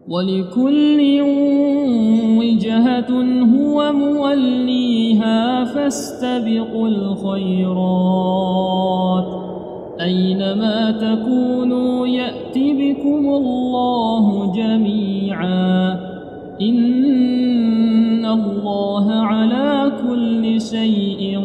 ولكل وجهة هو موليها فاستبقوا الخيرات أينما تكونوا يأت بكم الله جميعا إن الله على كل شيء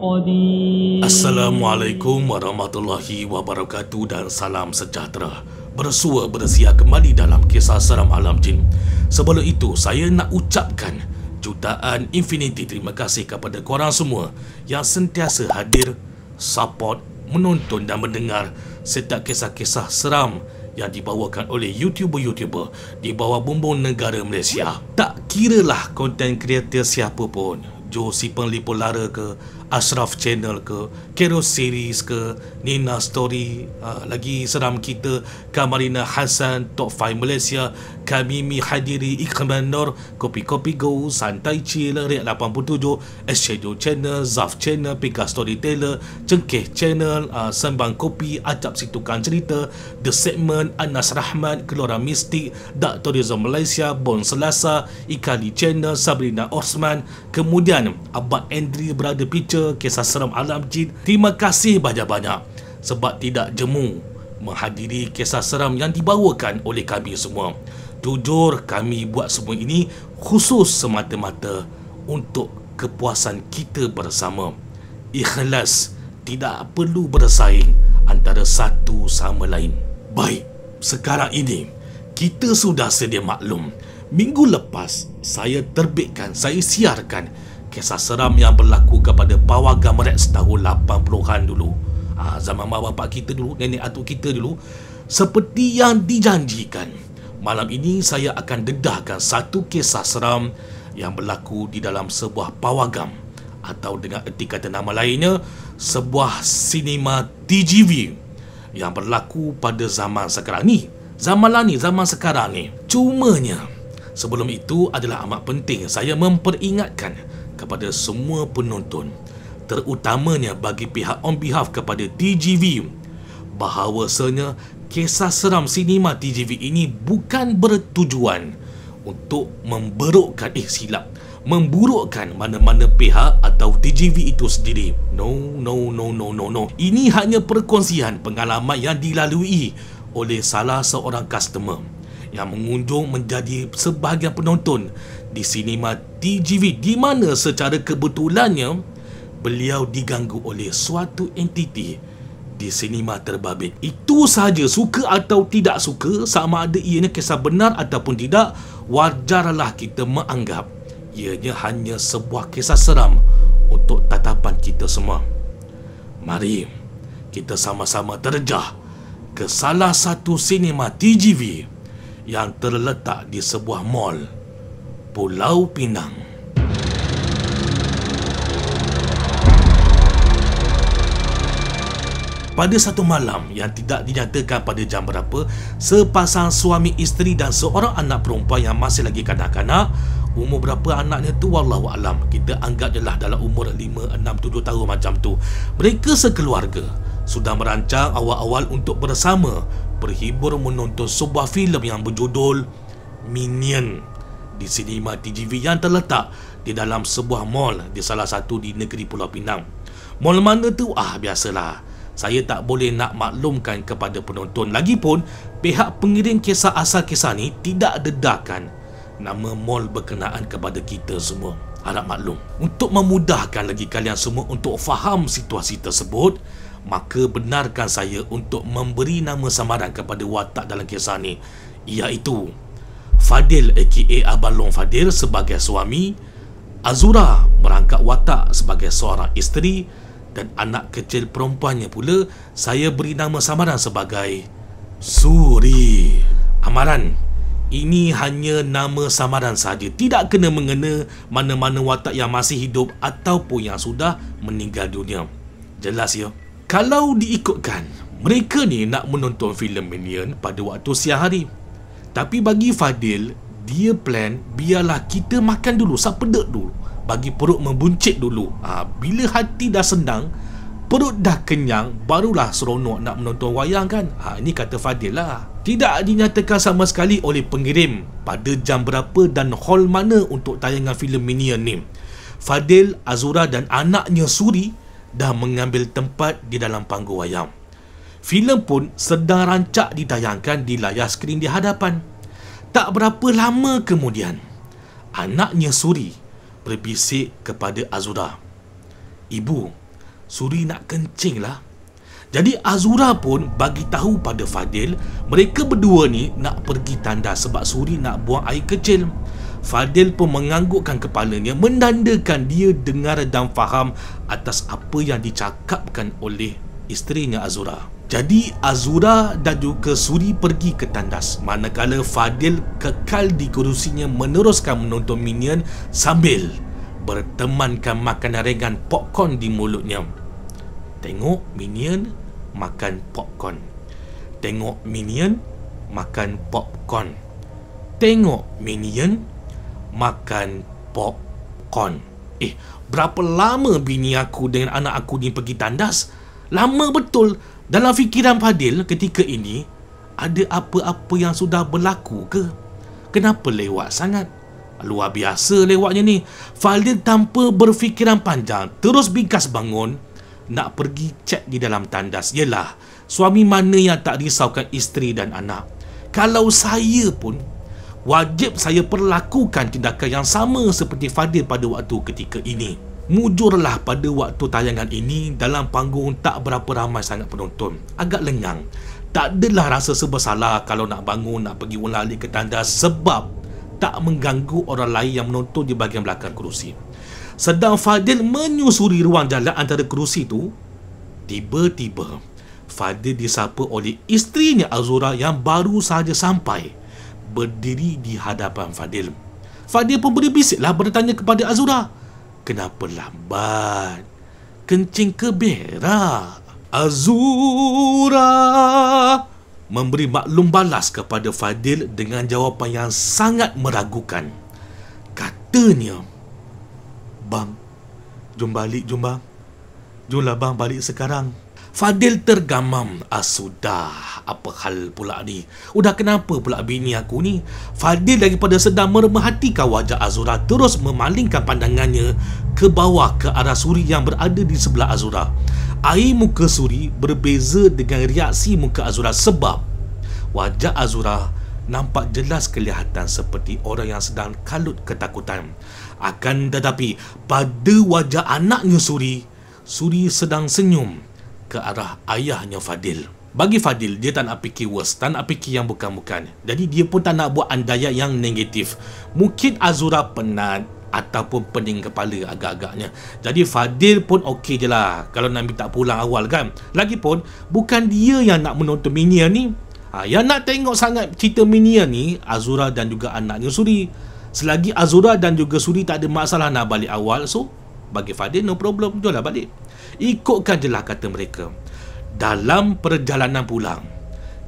قدير. Assalamualaikum warahmatullahi wabarakatuh dan salam sejahtera. Bersua bersia kembali dalam kisah seram alam jin. Sebelum itu, saya nak ucapkan jutaan infinity terima kasih kepada korang semua yang sentiasa hadir, support, menonton dan mendengar setiap kisah-kisah seram yang dibawakan oleh YouTuber-YouTuber di bawah bumbung negara Malaysia. Tak kiralah konten kreator siapa pun, Joe Sipeng Lipo Lara ke, Ashraf Channel ke, Kero Series ke, Nina Story, lagi seram kita, Kamarina Hassan, Top 5 Malaysia, Kamimi Hadiri, Ikhman Nur, Kopi-Kopi Go, Santai Chill, Riak 87, Schedule Channel, Zaf Channel, Pika Storyteller, Cengkeh Channel, Sembang Kopi, Acap Situkan Cerita, The Segment, Anas Rahmat, Gelora Mistik, Dak Tourism Malaysia, Bon Selasa, Ikali Channel, Sabrina Osman, kemudian Abad Andri Berada Picture, Kisah Seram Alam Jin. Terima kasih banyak-banyak sebab tidak jemu menghadiri kisah seram yang dibawakan oleh kami semua. Jujur, kami buat semua ini khusus semata-mata untuk kepuasan kita bersama. Ikhlas, tidak perlu bersaing antara satu sama lain. Baik, sekarang ini kita sudah sedia maklum. Minggu lepas saya siarkan kisah seram yang berlaku kepada pawagam Rex tahun 80-an dulu. Zaman mak bapak kita dulu, nenek atuk kita dulu. Seperti yang dijanjikan, malam ini saya akan dedahkan satu kisah seram yang berlaku di dalam sebuah pawagam, atau dengan erti kata nama lainnya, sebuah sinema TGV yang berlaku pada zaman sekarang ni. Zaman sekarang ni. Cumanya, sebelum itu adalah amat penting saya memperingatkan kepada semua penonton, terutamanya bagi pihak on behalf kepada TGV, bahawasanya kisah seram sinema TGV ini bukan bertujuan untuk memburukkan mana-mana pihak atau TGV itu sendiri. No. Ini hanya perkongsian pengalaman yang dilalui oleh salah seorang customer yang mengunjung menjadi sebahagian penonton di sinema TGV, di mana secara kebetulannya beliau diganggu oleh suatu entiti di sinema terbabit. Itu sahaja, suka atau tidak suka, sama ada ianya kisah benar ataupun tidak, wajarlah kita menganggap ianya hanya sebuah kisah seram untuk tatapan kita semua. Mari kita sama-sama terjah ke salah satu sinema TGV yang terletak di sebuah mall Pulau Pinang. Pada satu malam yang tidak dinyatakan pada jam berapa, sepasang suami isteri dan seorang anak perempuan yang masih lagi kanak-kanak, umur berapa anaknya tu wallahu alam, kita anggap je lah dalam umur 5, 6, 7 tahun macam tu. Mereka sekeluarga sudah merancang awal-awal untuk bersama berhibur menonton sebuah filem yang berjudul Minion di sinema TGV yang terletak di dalam sebuah mall di salah satu di negeri Pulau Pinang. Mall mana tu? Biasalah, saya tak boleh nak maklumkan kepada penonton. Lagipun pihak pengirim kisah asal kisah ni tidak dedahkan nama mall berkenaan kepada kita semua. Harap maklum. Untuk memudahkan lagi kalian semua untuk faham situasi tersebut, maka benarkan saya untuk memberi nama samaran kepada watak dalam kisah ni, iaitu Fadil aka Abang Long Fadil sebagai suami, Azura merangkap watak sebagai seorang isteri, dan anak kecil perempuannya pula saya beri nama samaran sebagai Suri. Amaran, ini hanya nama samaran saja, tidak kena mengena mana-mana watak yang masih hidup ataupun yang sudah meninggal dunia. Jelas ya? Kalau diikutkan, mereka ni nak menonton filem Minion pada waktu siang hari. Tapi bagi Fadil, dia plan biarlah kita makan dulu, sapedek dulu, bagi perut membuncit dulu. Bila hati dah senang, perut dah kenyang, barulah seronok nak menonton wayang kan. Ini kata Fadil lah. Tidak dinyatakan sama sekali oleh pengirim pada jam berapa dan hall mana untuk tayangan filem Minion ni. Fadil, Azura dan anaknya Suri dah mengambil tempat di dalam panggung wayang. Filem pun sedang rancak ditayangkan di layar skrin di hadapan. Tak berapa lama kemudian, anaknya Suri berbisik kepada Azura, "Ibu, Suri nak kencing lah." Jadi Azura pun bagi tahu pada Fadil mereka berdua ni nak pergi tandas sebab Suri nak buang air kecil. Fadil pun menganggukkan kepalanya menandakan dia dengar dan faham atas apa yang dicakapkan oleh isterinya Azura. Jadi Azura dan juga Suri pergi ke tandas, manakala Fadil kekal di kerusinya meneruskan menonton Minion sambil bertemankan makanan ringan popcorn di mulutnya. Tengok Minion, makan popcorn. Tengok Minion, makan popcorn. Tengok Minion, makan popcorn. Berapa lama bini aku dengan anak aku ni pergi tandas? Lama betul. Dalam fikiran Fadil ketika ini, ada apa-apa yang sudah berlaku ke? Kenapa lewat sangat? Luar biasa lewatnya ni. Fadil tanpa berfikiran panjang terus bingkas bangun nak pergi cek di dalam tandas. Yelah, suami mana yang tak risaukan isteri dan anak? Kalau saya pun, wajib saya perlakukan tindakan yang sama seperti Fadil pada waktu ketika ini. Mujurlah pada waktu tayangan ini dalam panggung tak berapa ramai sangat penonton. Agak lengang. Tak adalah rasa bersalah kalau nak bangun, nak pergi ulang alik ke tandas sebab tak mengganggu orang lain yang menonton di bahagian belakang kerusi. Sedang Fadil menyusuri ruang jalan antara kerusi tu, tiba-tiba Fadil disapa oleh isterinya Azura yang baru sahaja sampai, berdiri di hadapan Fadil. Fadil pun berbisiklah bertanya kepada Azura, "Kenapa lambat? Kencing ke berak?" Azura memberi maklum balas kepada Fadil dengan jawapan yang sangat meragukan. Katanya, "Bang, jom balik, jom bang. Jomlah bang balik sekarang." Fadil tergamam. Sudah, apa hal pula ni? Udah kenapa pula bini aku ni? Fadil daripada sedang memerhatikan wajah Azura terus memalingkan pandangannya ke bawah ke arah Suri yang berada di sebelah Azura. Air muka Suri berbeza dengan reaksi muka Azura sebab wajah Azura nampak jelas kelihatan seperti orang yang sedang kalut ketakutan. Akan tetapi pada wajah anaknya Suri sedang senyum ke arah ayahnya Fadil. Bagi Fadil, dia tak nak fikir worse, tak nak fikir yang bukan-bukan. Jadi dia pun tak nak buat andaian yang negatif. Mungkin Azura penat ataupun pening kepala agak-agaknya. Jadi Fadil pun okey je lah kalau nak minta pulang awal kan. Lagipun bukan dia yang nak menonton Minion ni. Yang nak tengok sangat cerita Minion ni Azura dan juga anaknya Suri. Selagi Azura dan juga Suri tak ada masalah nak balik awal, so bagi Fadil no problem, jomlah balik. Ikutkan je lah kata mereka. Dalam perjalanan pulang,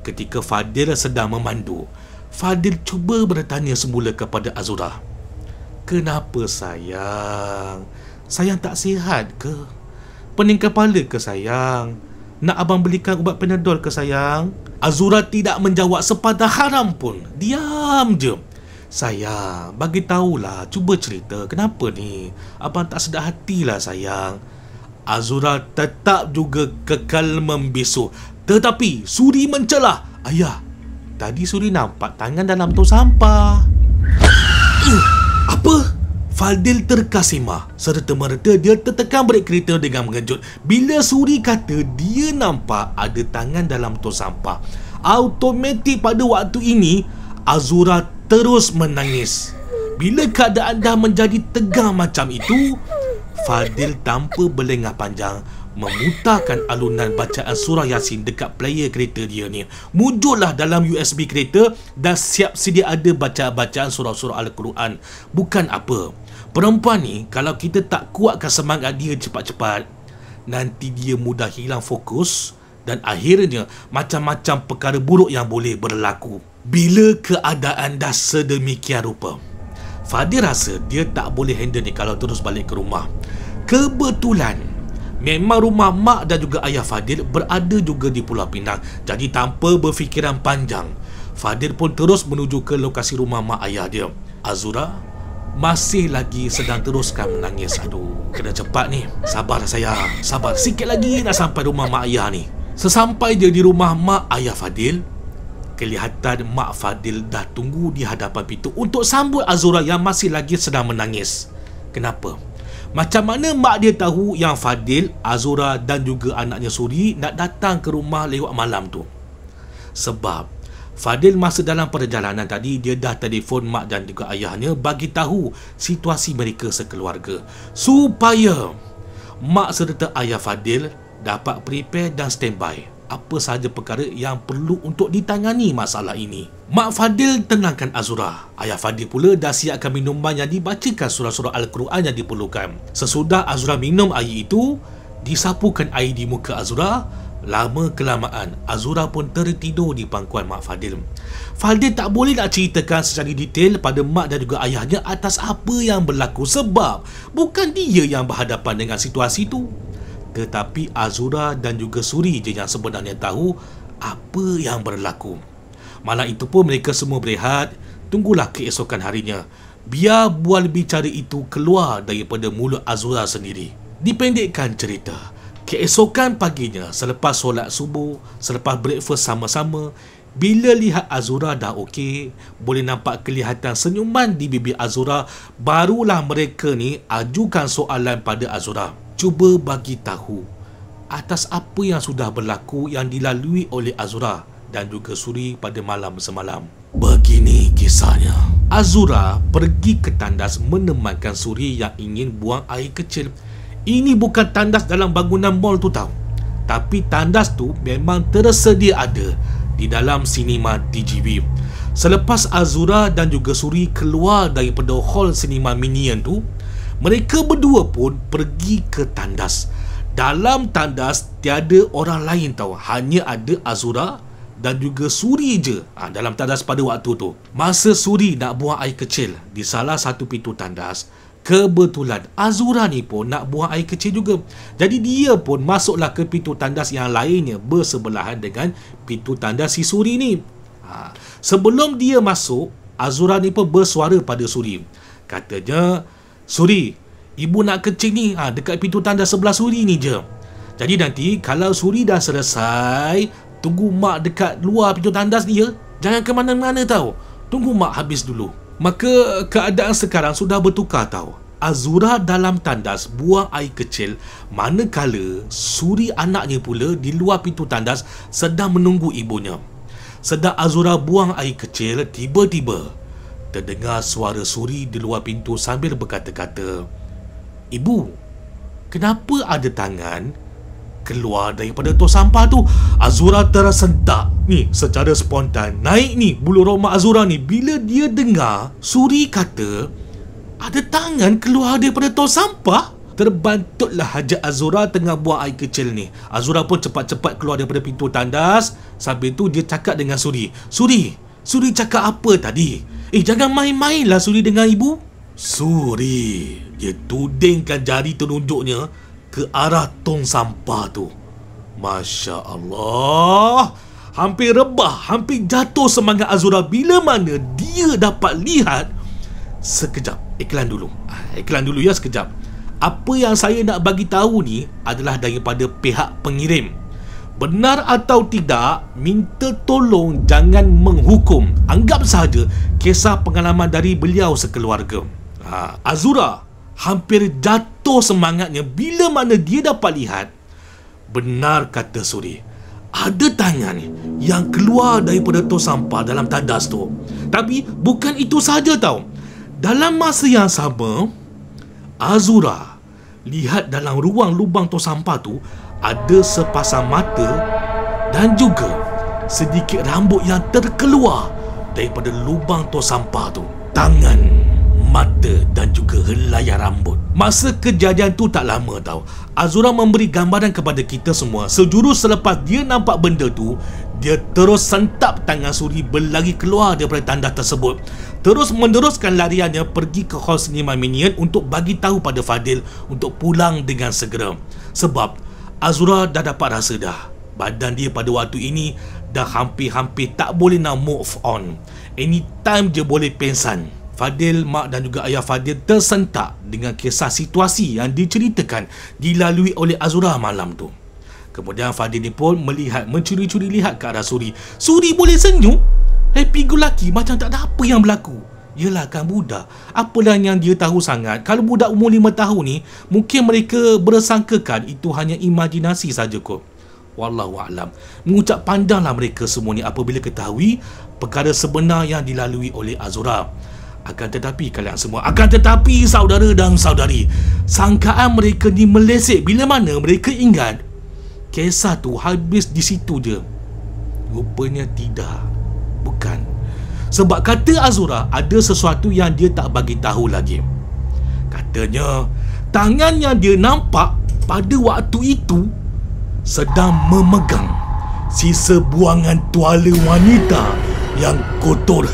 ketika Fadil sedang memandu, Fadil cuba bertanya semula kepada Azura, "Kenapa sayang? Sayang tak sihat ke? Pening kepala ke sayang? Nak abang belikan ubat Panadol ke sayang?" Azura tidak menjawab sepatah haram pun. Diam je. "Sayang, bagi tahulah, cuba cerita kenapa ni? Abang tak sedar hatilah sayang." Azura tetap juga kekal membisu. Tetapi Suri mencelah, "Ayah, tadi Suri nampak tangan dalam tong sampah." Apa? Fadil terkasima. Serta-merta dia tertekan brek kereta dengan mengejut bila Suri kata dia nampak ada tangan dalam tong sampah. Automatik pada waktu ini Azura terus menangis. Bila keadaan dah menjadi tegang macam itu, Fadil tanpa berlengah panjang memutarkan alunan bacaan surah Yasin dekat player kereta dia ni. Mujurlah dalam USB kereta dan siap sedia ada bacaan surah-surah Al-Quran. Bukan apa, perempuan ni kalau kita tak kuatkan semangat dia cepat-cepat, nanti dia mudah hilang fokus dan akhirnya macam-macam perkara buruk yang boleh berlaku. Bila keadaan dah sedemikian rupa, Fadil rasa dia tak boleh handle ni kalau terus balik ke rumah. Kebetulan memang rumah mak dan juga ayah Fadil berada juga di Pulau Pinang. Jadi tanpa berfikiran panjang, Fadil pun terus menuju ke lokasi rumah mak ayah dia. Azura masih lagi sedang teruskan menangis. Aduh, kena cepat ni. Sabar sayang, sabar. Sikit lagi nak sampai rumah mak ayah ni. Sesampai dia di rumah mak ayah Fadil, kelihatan mak Fadil dah tunggu di hadapan pintu untuk sambut Azura yang masih lagi sedang menangis. Kenapa? Macam mana mak dia tahu yang Fadil, Azura dan juga anaknya Suri nak datang ke rumah lewat malam tu? Sebab Fadil masa dalam perjalanan tadi, dia dah telefon mak dan juga ayahnya bagi tahu situasi mereka sekeluarga, supaya mak serta ayah Fadil dapat prepare dan standby apa sahaja perkara yang perlu untuk ditangani masalah ini. Mak Fadil tenangkan Azura. Ayah Fadil pula dah siapkan minuman yang dibacakan surah-surah Al-Quran yang diperlukan. Sesudah Azura minum air itu, disapukan air di muka Azura. Lama kelamaan, Azura pun tertidur di pangkuan mak Fadil. Fadil tak boleh nak ceritakan secara detail pada mak dan juga ayahnya atas apa yang berlaku, sebab bukan dia yang berhadapan dengan situasi itu. Tetapi Azura dan juga Suri je yang sebenarnya tahu apa yang berlaku. Malam itu pun mereka semua berehat, tunggulah keesokan harinya, biar bual bicara itu keluar daripada mulut Azura sendiri. Dipendekkan cerita, keesokan paginya selepas solat subuh, selepas breakfast sama-sama, bila lihat Azura dah okey, boleh nampak kelihatan senyuman di bibir Azura, barulah mereka ni ajukan soalan pada Azura. Cuba bagi tahu atas apa yang sudah berlaku yang dilalui oleh Azura dan juga Suri pada malam semalam. Begini kisahnya. Azura pergi ke tandas menemankan Suri yang ingin buang air kecil. Ini bukan tandas dalam bangunan mall tu tahu, tapi tandas tu memang tersedia ada di dalam sinema TGV. Selepas Azura dan juga Suri keluar daripada hall sinema Minion tu, mereka berdua pun pergi ke tandas. Dalam tandas tiada orang lain tahu, hanya ada Azura dan juga Suri je dalam tandas pada waktu tu. Masa Suri nak buang air kecil di salah satu pintu tandas, kebetulan Azura ni pun nak buang air kecil juga. Jadi dia pun masuklah ke pintu tandas yang lainnya bersebelahan dengan pintu tandas si Suri ni. Sebelum dia masuk, Azura ni pun bersuara pada Suri. Katanya, Suri, ibu nak kencing ni dekat pintu tandas sebelah Suri ni je. Jadi nanti kalau Suri dah selesai, tunggu mak dekat luar pintu tandas ni ya. Jangan ke mana-mana tau. Tunggu mak habis dulu. Maka keadaan sekarang sudah bertukar tau. Azura dalam tandas buang air kecil, manakala Suri anaknya pula di luar pintu tandas sedang menunggu ibunya. Sedang Azura buang air kecil, tiba-tiba terdengar suara Suri di luar pintu sambil berkata-kata, "Ibu, kenapa ada tangan keluar daripada tong sampah tu?" Azura tersentak ni secara spontan. Naik ni bulu roma Azura ni bila dia dengar Suri kata ada tangan keluar daripada tong sampah. Terbantutlah hajat Azura tengah buang air kecil ni. Azura pun cepat-cepat keluar daripada pintu tandas. Sambil tu dia cakap dengan Suri, Suri cakap apa tadi? Jangan main-mainlah Suri dengan ibu." Suri, dia tudingkan jari telunjuknya ke arah tong sampah tu. Masya Allah, hampir rebah, hampir jatuh semangat Azura bila mana dia dapat lihat. Sekejap, iklan dulu ya sekejap. Apa yang saya nak bagi tahu ni adalah daripada pihak pengirim. Benar atau tidak, minta tolong jangan menghukum. Anggap sahaja kisah pengalaman dari beliau sekeluarga. Azura hampir jatuh semangatnya bila mana dia dapat lihat. Benar kata Suri, ada tangan yang keluar daripada tong sampah dalam tandas tu. Tapi bukan itu sahaja tau. Dalam masa yang sama, Azura lihat dalam ruang lubang tong sampah tu ada sepasang mata dan juga sedikit rambut yang terkeluar daripada lubang tong sampah tu. Tangan, mata dan juga helaian rambut. Masa kejadian tu tak lama tau. Azura memberi gambaran kepada kita semua. Sejurus selepas dia nampak benda tu, dia terus sentap tangan Suri berlari keluar daripada tandas tersebut. Terus meneruskan lariannya pergi ke hall sinema Minion untuk bagi tahu pada Fadil untuk pulang dengan segera. Sebab Azura dah dapat rasa dah badan dia pada waktu ini dah hampir-hampir tak boleh nak move on. Anytime je boleh pengsan. Fadil, mak dan juga ayah Fadil tersentak dengan kisah situasi yang diceritakan dilalui oleh Azura malam tu. Kemudian Fadil ni pun melihat, mencuri-curi lihat ke arah Suri. Suri boleh senyum? Happy go lucky macam tak ada apa yang berlaku. Yelah kan budak, apalah yang dia tahu sangat. Kalau budak umur 5 tahun ni, mungkin mereka bersangkakan itu hanya imajinasi saja kot. Wallahualam. Mengucap pandanglah mereka semua ni apabila ketahui perkara sebenar yang dilalui oleh Azura. Akan tetapi kalian semua, akan tetapi saudara dan saudari, sangkaan mereka ni meleset bila mana mereka ingat kisah tu habis di situ je. Rupanya tidak. Bukan. Sebab kata Azura, ada sesuatu yang dia tak bagi tahu lagi. Katanya tangan yang dia nampak pada waktu itu sedang memegang sisa buangan tuala wanita yang kotor.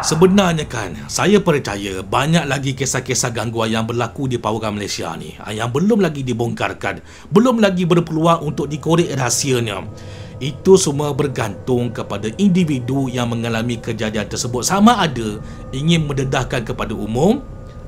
Sebenarnya kan, saya percaya banyak lagi kisah-kisah gangguan yang berlaku di Pawagan Malaysia ni yang belum lagi dibongkarkan, belum lagi berpeluang untuk dikorek rahsianya. Itu semua bergantung kepada individu yang mengalami kejadian tersebut, sama ada ingin mendedahkan kepada umum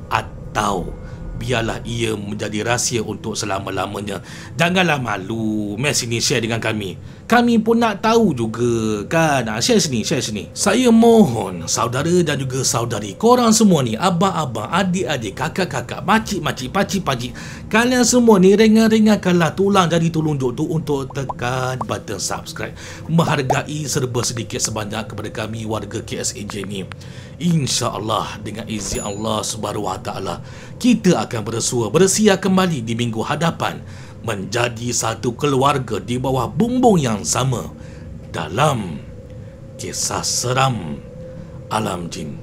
atau biarlah ia menjadi rahsia untuk selama-lamanya. Janganlah malu, mai sini share dengan kami. Kami pun nak tahu juga kan. Share sini, share sini. Saya mohon saudara dan juga saudari, korang semua ni, abang-abang, adik-adik, kakak-kakak, makcik-makcik, pakcik-pakcik, kalian semua ni ringan-ringankanlah tulang jari telunjuk tu untuk tekan button subscribe. Menghargai serba sedikit sebanyak kepada kami warga KSAJ ni. InsyaAllah dengan izin Allah Subhanahu Wa Taala, kita akan bersia kembali di minggu hadapan menjadi satu keluarga di bawah bumbung yang sama dalam kisah seram alam jin.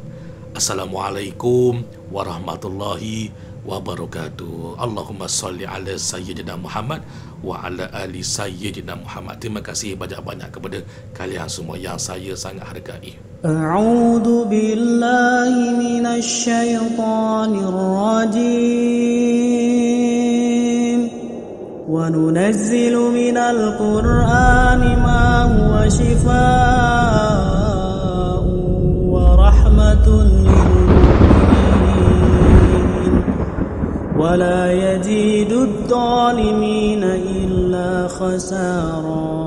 Assalamualaikum warahmatullahi wabarakatuh. Allahumma salli ala Sayyidina Muhammad wa ala ali Sayyidina Muhammad. Terima kasih banyak-banyak kepada kalian semua yang saya sangat hargai. A'udzu billahi minasy syaithanir rajim. Wa nunazzilu minal Qur'ani ma huwa shifaa'un wa rahmatun lil mu'minin wa la yazidud dhalimina illa khasara.